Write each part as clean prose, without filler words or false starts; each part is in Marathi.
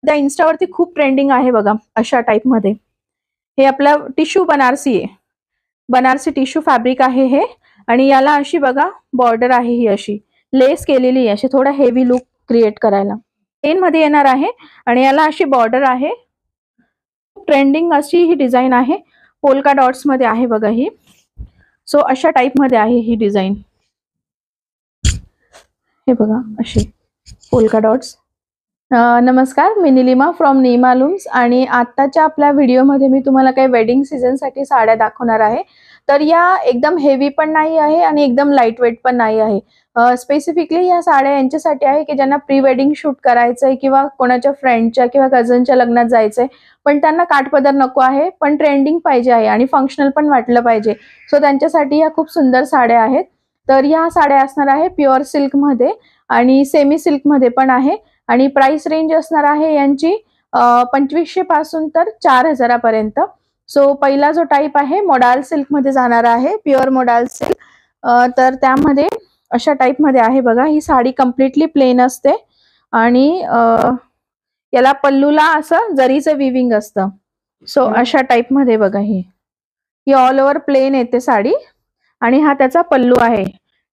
सध्या इन्स्टावरती खूप ट्रेंडिंग आहे बघा अशा टाइप मध्ये। हे आपला टिश्यू बनारसी आहे, बनारसी टिश्यू फॅब्रिक आहे हे। आणि याला अशी बघा बॉर्डर आहे, ही अशी लेस केलेली आहे, अशी थोडा हेवी लुक क्रिएट करायला। प्लेन मध्ये येणार आहे आणि याला अशी बॉर्डर आहे। ट्रेंडिंग अशी ही डिझाइन आहे, पोल्का डॉट्स मध्ये आहे बघा ही। सो अशा टाइप मध्ये आहे ही डिझाइन, हे बघा अशी पोल्का डॉट्स। नमस्कार, मी निलिमा फ्रॉम निमा लूम्स आणि आताच्या आपल्या व्हिडिओमध्ये मी तुम्हाला काही वेडिंग सीझन साठी साड्या दाखवणार आहे। तर या एकदम हेवी पण नाही आहे आणि एकदम लाईट वेट पण नाही आहे। स्पेसिफिकली या साड्या यांच्यासाठी आहे की ज्यांना प्री वेडिंग शूट करायचंय किंवा कोणाच्या फ्रेंडच्या किंवा कझनच्या लग्नात जायचंय, पण त्यांना काठपदर नको आहे, पण ट्रेंडिंग पाहिजे आहे आणि फंक्शनल पण वाटलं पाहिजे। सो त्यांच्यासाठी या खूप सुंदर साड्या आहेत। तर या साड्या असणार आहे प्युअर सिल्क मध्ये आणि सेमी सिल्क मध्ये पण आहे आणि प्राइस रेंज असणार आहे यांची 2500 पासून तर 4000 पर्यंत। सो पहिला जो टाइप आहे मोडाल सिल्क मध्ये जाणार आहे, प्युअर मोडाल सिल्क। तर त्यामध्ये अशा टाइप मध्ये आहे बघा, ही साडी कम्प्लिटली प्लेन असते आणि याला पल्लूला असं जरीचं विविंग असतं। सो अशा टाइप मध्ये बघा, ही ऑल ओव्हर प्लेन येते साडी आणि हा त्याचा पल्लू आहे।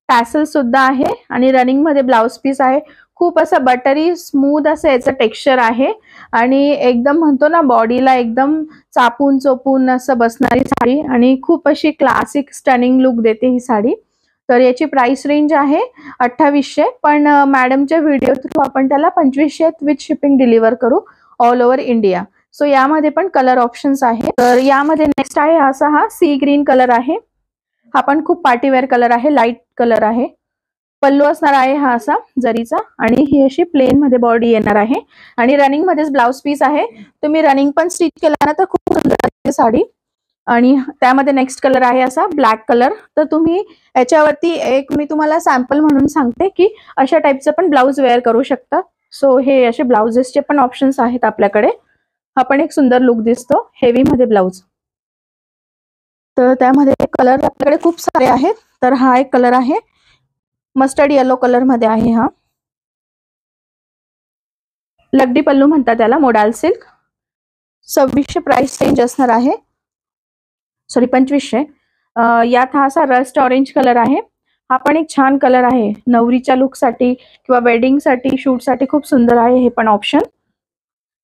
टॅसल सुद्धा आहे आणि रनिंग मध्ये ब्लाउज पीस आहे। खूप असं बटरी स्मूथ असं याचं टेक्स्चर आहे आणि एकदम म्हणतो ना बॉडीला एकदम चापून चोपून असं बसणारी साडी आणि खूप अशी क्लासिक स्टनिंग लुक देते ही साडी। तर याची प्राइस रेंज आहे 2800, पण मॅडमच्या व्हिडिओ थ्रू आपण त्याला 2500 विथ शिपिंग डिलिव्हर करू ऑल ओव्हर इंडिया। सो यामध्ये पण कलर ऑप्शन्स आहे। तर यामध्ये नेक्स्ट आहे असा हा सी ग्रीन कलर आहे, हा पण खूप पार्टीवेअर कलर आहे, लाईट कलर आहे। पल्लू असणार आहे हा असा जरीचा आणि ही अशी प्लेन मध्ये बॉडी येणार आहे आणि रनिंग मध्येच ब्लाउज पीस आहे। तुम्ही रनिंग पण स्टिच केला ना तर खूप सुंदर दिसते साडी। आणि त्यामध्ये नेक्स्ट कलर आहे असा ब्लॅक कलर। तर तुम्ही याच्यावरती एक मी तुम्हाला सॅम्पल म्हणून सांगते की अशा टाइपचं पण ब्लाउज वेअर करू शकता। सो हे असे ब्लाउजेसचे पण ऑप्शन्स आहेत आपल्याकडे। हा पण एक सुंदर लुक दिसतो हेवी मध्ये ब्लाउज। तर त्यामध्ये कलर आपल्याकडे खूप सारे आहेत। तर हा एक कलर आहे, मस्टर्ड येलो कलर मध्ये आहे, हा लग्डी पल्लू म्हणतात त्याला, मोडाल सिल्क। 2600 प्राइस रेंज असणार आहे, सॉरी 2500। यात हा असा रस्ट ऑरेंज कलर आहे, हा पण एक छान कलर आहे नवरीच्या लुक साठी किंवा वेडिंग साठी शूट साठी खूप सुंदर आहे हे पण ऑप्शन।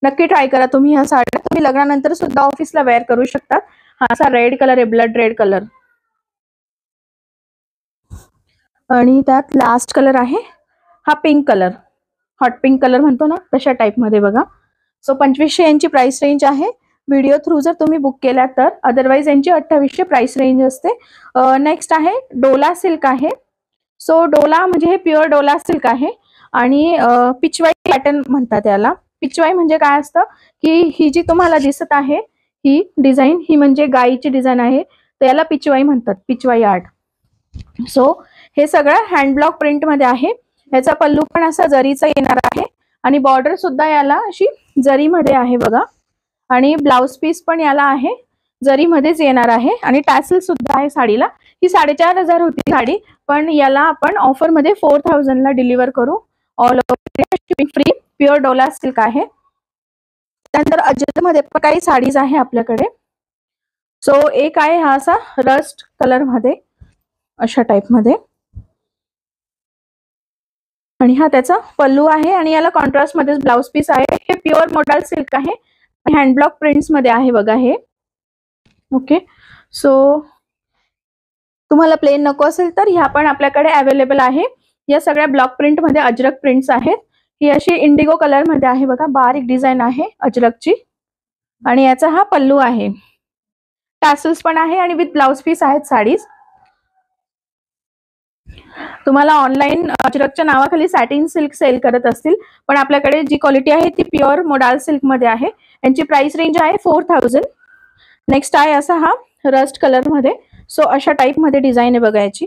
नक्की ट्राय करा तुम्ही ह्या साड्या, तुम्ही लग्नानंतर सुद्धा ऑफिसला वेअर करू शकता। हा असा रेड कलर आहे, ब्लड रेड कलर। आणि त्यात लास्ट कलर आहे हा pink colour, hot pink colour म्हणतो ना तशा टाइप मध्ये बघा। सो 2500 यांची प्राइस रेंज आहे व्हिडिओ थ्रू जर तुम्ही बुक केला तर, अदरवाइज यांची 2800 प्राइस रेंज असते। नेक्स्ट आहे डोला सिल्क आहे। सो डोला म्हणजे हे प्युअर डोला सिल्क आहे आणि पिचवाई पॅटर्न म्हणतात याला। पिचवाई म्हणजे काय असतं की ही जी तुम्हाला दिसत आहे ही डिझाईन, ही म्हणजे गायीची डिझाईन आहे, तर याला पिचवाई म्हणतात, पिचवाई आर्ट। सो हे सगळं हँड ब्लॉक प्रिंट मध्ये आहे। याचा पल्लू पण असा जरीचा येणार आहे आणि बॉर्डर सुद्धा याला अशी जरी मध्ये आहे बघा आणि ब्लाउज पीस पण याला आहे जरी मध्येच येणार आहे आणि टॅसल सुद्धा आहे साडीला। ही 4500 होती साडी, पण याला आपण ऑफर मध्ये 4000 ला डिलिव्हर करू all over shipping free. Pure Dola silk आहे। त्यानंतर अजंत मध्ये पण काही साडीज आहे आपल्याकडे। सो एक आहे हा असा रस्ट कलर मध्ये अशा टाइप मध्ये आणि हा त्याचा पल्लू आहे आणि याला कॉन्ट्रास्ट मध्ये ब्लाउज पीस आहे। हे प्युअर मोडाल सिल्क आहे, हँड ब्लॉक प्रिंट्स मध्ये आहे बघा हे। ओके, सो तुम्हाला प्लेन नको असेल तर ह्या पण आपल्याकडे अवेलेबल आहे। या सगळ्या ब्लॉक प्रिंट मध्ये अजरक प्रिंट्स आहेत। ही अशी इंडिगो कलर मध्ये आहे बघा, बारीक डिझाईन आहे अजरकची आणि याचा हा पल्लू आहे। टॅसल्स पण आहे आणि विथ ब्लाउज पीस आहेत साडीज। तुम्हाला ऑनलाईन अजरकच्या नावाखाली सॅटिन सिल्क सेल करत असतील, पण आपल्याकडे जी क्वालिटी आहे ती प्युअर मोडाल सिल्क मध्ये आहे। यांची प्राइस रेंज आहे 4000। नेक्स्ट आहे असा हा रस्ट कलर मध्ये। सो अशा टाइप मध्ये डिझाईन आहे बघा याची,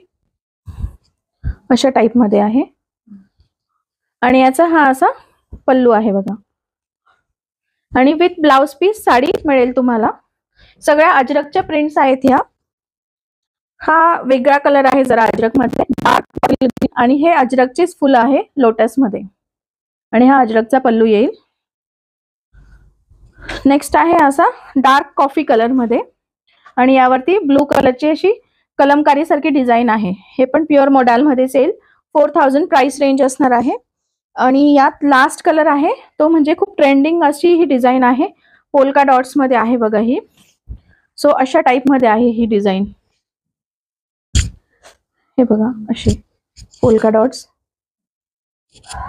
अशा टाइप मध्ये आहे आणि याचा हा असा पल्लू आहे बघा आणि विथ ब्लाउज पीस साडी मिळेल तुम्हाला। सगळ्या अजरकच्या प्रिंट्स आहेत ह्या। हा वेगळा कलर आहे जरा अजरक मध्ये, डार्क आणि हे अजरकचेच फुल आहे लोटस मध्ये आणि हा अजरकचा पल्लू येईल। नेक्स्ट आहे असा डार्क कॉफी कलर मध्ये आणि यावरती ब्लू कलरची अशी कलमकारी सारखी डिझाइन आहे. हे पण प्युअर मोडाल मध्ये सेल 4000 प्राइस रेंज असणार आहे. आणि यात लास्ट कलर आहे तो म्हणजे खूप ट्रेंडिंग अशी ही डिझाइन आहे. पोल्का डॉट्स मध्ये आहे बघा ही. सो अशा टाइप मध्ये आहे ही डिझाइन. हे बघा अशी पोल्का डॉट्स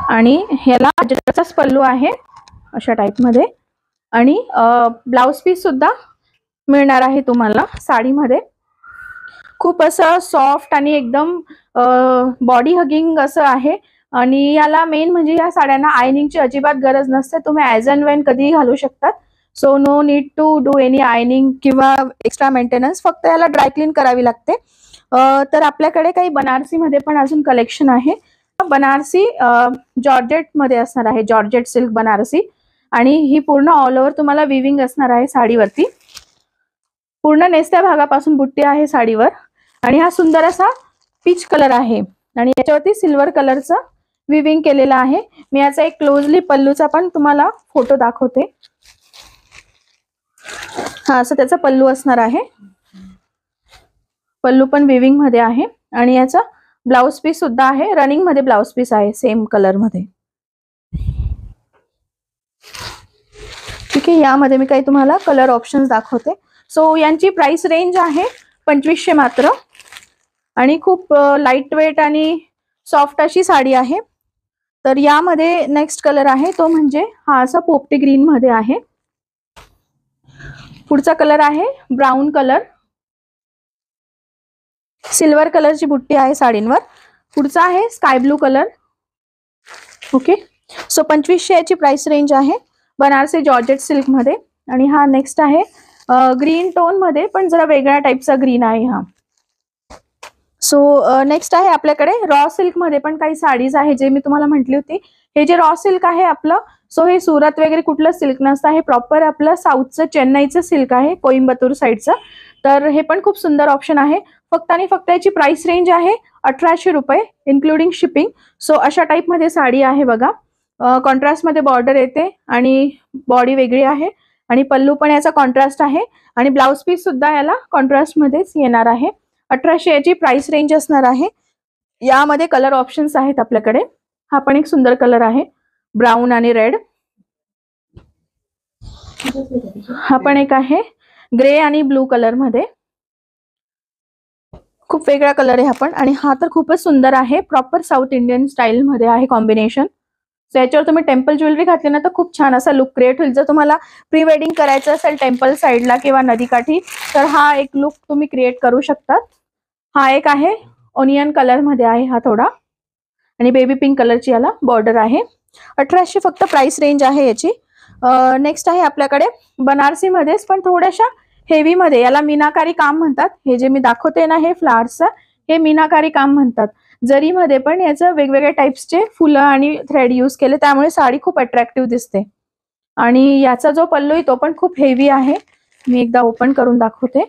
आणि ह्याला अजरकचाच पल्लू आहे अशा टाइप मध्ये. आणि ब्लाउज पीस सुद्धा मिळणार आहे तुम्हाला साडीमध्ये. खूप असं सॉफ्ट आणि एकदम बॉडी हगिंग असं आहे. आणि याला मेन म्हणजे या साड्यांना आयनिंगची अजिबात गरज नसते. तुम्ही ॲज अँड वेन कधीही घालू शकतात. So no need to do any ironing किंवा एक्स्ट्रा मेंटेनन्स. फक्त याला ड्राय क्लीन करावी लागते. तर आपल्याकडे काही बनारसी मध्ये पण अजून कलेक्शन आहे. बनारसी जॉर्जेट मध्ये असणार आहे. Georgette silk Banarasi. आणि ही पूर्ण ऑल ओव्हर तुम्हाला विविंग असणार आहे साडीवरती. पूर्ण नेसत्या भागापासून बुट्टी आहे साडीवर. आणि हा सुंदर असा पीच कलर आहे आणि याच्यावरती सिल्वर कलरचं विविंग केलेलं आहे. मी याचा एक क्लोजली पल्लूचा पण तुम्हाला फोटो दाखवते. हा असं त्याचा पल्लू असणार आहे. पल्लू पण विविंग मध्ये आहे आणि याचा ब्लाउज पीस सुद्धा आहे. रनिंग मध्ये ब्लाउज पीस आहे सेम कलर मध्ये. ठीक आहे. यामध्ये मी काही तुम्हाला कलर ऑप्शन्स दाखवते. सो यांची प्राइस रेंज आहे 2500 मात्र. आणि खूप लाईट वेट आणि सॉफ्ट अशी साडी आहे. तर यामध्ये नेक्स्ट कलर आहे तो म्हणजे हा असा पोपटी ग्रीन मध्ये आहे. पुढचा कलर आहे ब्राऊन कलर. सिल्वर कलरची बुट्टी आहे साडींवर. पुढचा आहे sky blue colour. Okay. So 2500 याची प्राइस रेंज आहे बनारसी जॉर्जेट सिल्क मध्ये. आणि हा नेक्स्ट आहे ग्रीन टोन मध्ये पण जरा वेगळ्या टाइपचा ग्रीन आहे हा. सो नेक्स्ट आहे आपल्याकडे रॉ सिल्क मध्ये पण काही साडीज आहे जे मी तुम्हाला म्हटली होती. हे जे रॉ सिल्क आहे आपलं, सो हे सुरत वगैरे कुठलं सिल्क नसतं. हे प्रॉपर आपलं साऊथचं चेन्नईचं सिल्क आहे, कोइंबतूर साईडचं. तर हे पण खूप सुंदर ऑप्शन आहे. फक्त आणि फक्त याची प्राइस रेंज आहे 1800 रुपये इन्क्लुडिंग शिपिंग. सो अशा टाइप मध्ये साडी आहे बघा. कॉन्ट्रास्ट मध्ये बॉर्डर येते आणि बॉडी वेगळी आहे आणि पल्लू पण याचा कॉन्ट्रास्ट आहे आणि ब्लाउज पीस सुद्धा याला कॉन्ट्रास्ट मध्येच येणार आहे. 1800 याची प्राइस रेंज असणार आहे. यामध्ये कलर ऑप्शन्स आहेत आपल्याकडे. हा पण एक सुंदर कलर आहे ब्राऊन आणि रेड. हा पण एक आहे ग्रे आणि ब्लू कलर मध्ये. खूप वेगळा कलर आहे हा पण. आणि हा तर खूपच सुंदर आहे. प्रॉपर साऊथ इंडियन स्टाईल मध्ये आहे कॉम्बिनेशन. सो याच्यावर तुम्ही टेम्पल ज्वेलरी घातली ना तर खूप छान असा लुक क्रिएट होईल. जर तुम्हाला प्री वेडिंग करायचं असेल टेम्पल साईडला किंवा नदीकाठी तर हा एक लुक तुम्ही क्रिएट करू शकतात. हा एक आहे ओनियन कलर मध्ये आहे हा थोडा. आणि बेबी पिंक कलरची याला बॉर्डर आहे. 1800 फक्त प्राइस रेंज आहे याची. नेक्स्ट आहे आपल्याकडे बनारसी मध्येच पण थोड्याशा हेवी मध्ये. याला मीनाकारी काम म्हणतात. हे जे मी दाखवते ना हे फ्लावर्सचं हे मीनाकारी काम म्हणतात. जरीमध्ये पण याचं वेगवेगळ्या टाइप्सचे फुलं आणि थ्रेड यूज केले त्यामुळे साडी खूप अट्रॅक्टिव्ह दिसते. आणि याचा जो पल्लू आहे तो पण खूप हेवी आहे. मी एकदा ओपन करून दाखवते.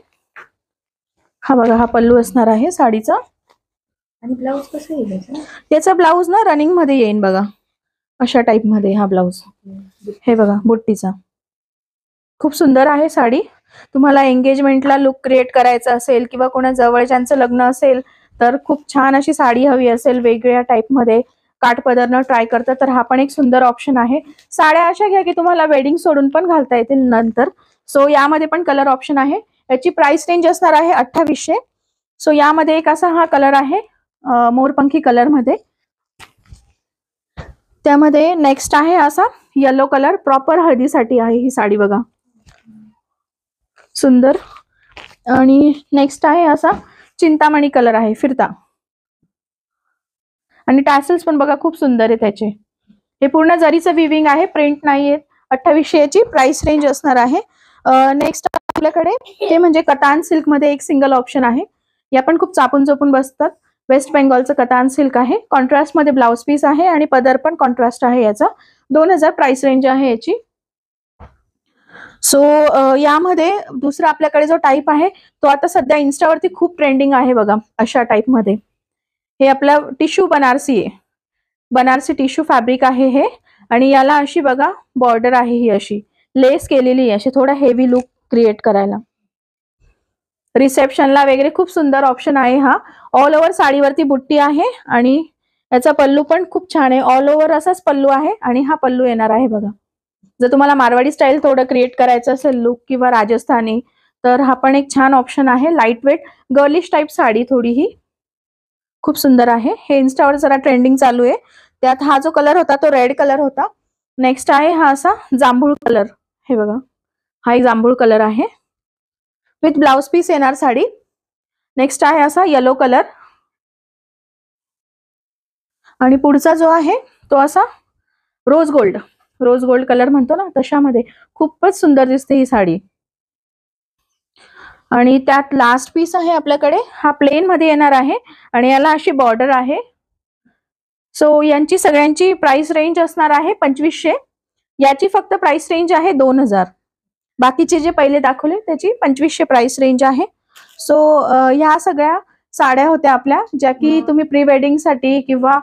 हा बघा हा पल्लू असणार आहे साडीचा. आणि ब्लाउज कसं येईल याचा ब्लाउज ना रनिंग मध्ये येईन बघा अशा टाइप मध्ये हा ब्लाउज. हे बघा बुट्टीचा. खूप सुंदर आहे साडी. तुम्हाला एंगेजमेंटला लुक क्रिएट करायचा असेल किंवा कोणा जवळच्यांचं लग्न असेल तर खूप छान अशी साडी हवी असेल वेगळ्या टाइप मध्ये काठपदरनं ट्राय करता तर हा पण एक सुंदर ऑप्शन आहे. साड्या अशा घ्या की तुम्हाला वेडिंग सोडून पण घालता येतील नंतर. सो यामध्ये पण कलर ऑप्शन आहे. याची प्राइस रेंज असणार आहे 2800. सो यामध्ये एक असा हा कलर आहे मोरपंखी कलर मध्ये. त्यामध्ये नेक्स्ट आहे असा येलो कलर. प्रॉपर हळदीसाठी आहे ही साडी बघा सुंदर. आणि नेक्स्ट आहे असा चिंतामणी कलर आहे फिरता. आणि टॅसल्स पण बघा खूप सुंदर आहे त्याचे. हे पूर्ण जरीचं विविंग आहे, प्रिंट नाहीये. 2800 याची प्राइस रेंज असणार आहे. नेक्स्ट आपल्याकडे ते म्हणजे कतान सिल्क मध्ये एक सिंगल ऑप्शन आहे. या पण खूप चापून चोपून बसतात. वेस्ट बेंगॉलचं कतान सिल्क आहे. कॉन्ट्रास्ट मध्ये ब्लाउज पीस आहे आणि पदर पण कॉन्ट्रास्ट आहे याचा. 2000 प्राइस रेंज आहे याची. सो यामध्ये दुसरा आपल्याकडे जो टाइप आहे तो आता सध्या इन्स्टावरती खूप ट्रेंडिंग आहे बघा अशा टाइप मध्ये. हे आपलं टिश्यू बनारसी आहे. बनारसी टिश्यू फॅब्रिक आहे हे. आणि याला अशी बघा बॉर्डर आहे ही अशी लेस केलेली आहे, अशी थोडा हेवी लुक क्रिएट करायला. रिसेप्शनला वगैरे खूप सुंदर ऑप्शन आहे हा. ऑल ओव्हर साडीवरती बुट्टी आहे आणि याचा पल्लू पण खूप छान आहे. ऑल ओव्हर असाच पल्लू आहे आणि हा पल्लू येणार आहे बघा. जर तुम्हाला मारवाडी स्टाईल थोडं क्रिएट करायचं असेल लुक किंवा राजस्थानी, तर हा पण एक छान ऑप्शन आहे. Light weight girlish type sari थोडी ही खूप सुंदर आहे. हे इन्स्टावर जरा ट्रेंडिंग चालू आहे. त्यात हा जो कलर होता तो रेड कलर होता. नेक्स्ट आहे हा असा जांभूळ कलर. हे बघा, हा एक जांभूळ कलर आहे विथ ब्लाउज पीस येणार साडी. नेक्स्ट आहे असा येलो कलर आणि पुढचा जो आहे तो असा रोज गोल्ड कलर म्हणतो ना तशामध्ये खूपच सुंदर दिसते ही साडी. आणि त्यात लास्ट पीस आहे आपल्याकडे, हा प्लेन मध्ये येणार आहे आणि याला अशी बॉर्डर आहे. सो यांची सगळ्यांची प्राइस रेंज असणार आहे 2500. याची फक्त प्राइस रेंज आहे 2000. बाकीचे जे पहिले दाखवले त्याची 2500 प्राइस रेंज आहे. सो ह्या सगळ्या साड्या होत्या आपल्या, ज्या की तुम्ही प्री वेडिंग साठी किंवा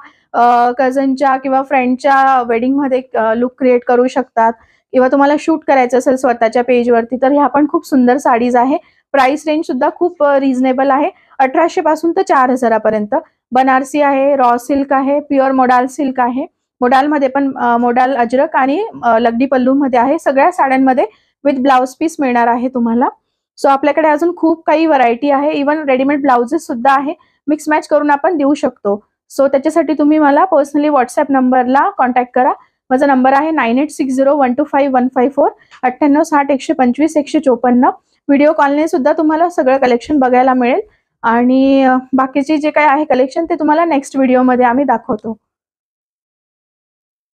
कझनच्या किंवा फ्रेंडच्या वेडिंग मध्ये लुक क्रिएट करू शकतात, किंवा तुम्हाला शूट करायचं असेल स्वतःच्या पेजवरती तर ह्या पण खूप सुंदर साडीज आहे. प्राइस रेंज सुद्धा खूप रिझनेबल आहे. 1800 पासून तर 4000 पर्यंत. बनारसी आहे, रॉ सिल्क आहे, प्युअर मोडाल सिल्क आहे. मोडालमध्ये पण मोडाल अजरक आणि लग्डी पल्लू मध्ये आहे. सगळ्या साड्यांमध्ये विथ ब्लाउज पीस मिळणार आहे तुम्हाला. सो आपल्याकडे अजून खूप काही व्हरायटी आहे. इवन रेडीमेड ब्लाउजेस सुद्धा आहे, मिक्स मॅच करून आपण देऊ शकतो. सो त्याच्यासाठी तुम्ही मला पर्सनली व्हॉट्सअप नंबरला कॉन्टॅक्ट करा. माझा नंबर आहे 9860125154 9860 125 154. व्हिडिओ कॉलने सुद्धा तुम्हाला सगळं कलेक्शन बघायला मिळेल आणि बाकीचे जे काही आहे कलेक्शन ते तुम्हाला नेक्स्ट व्हिडिओमध्ये आम्ही दाखवतो.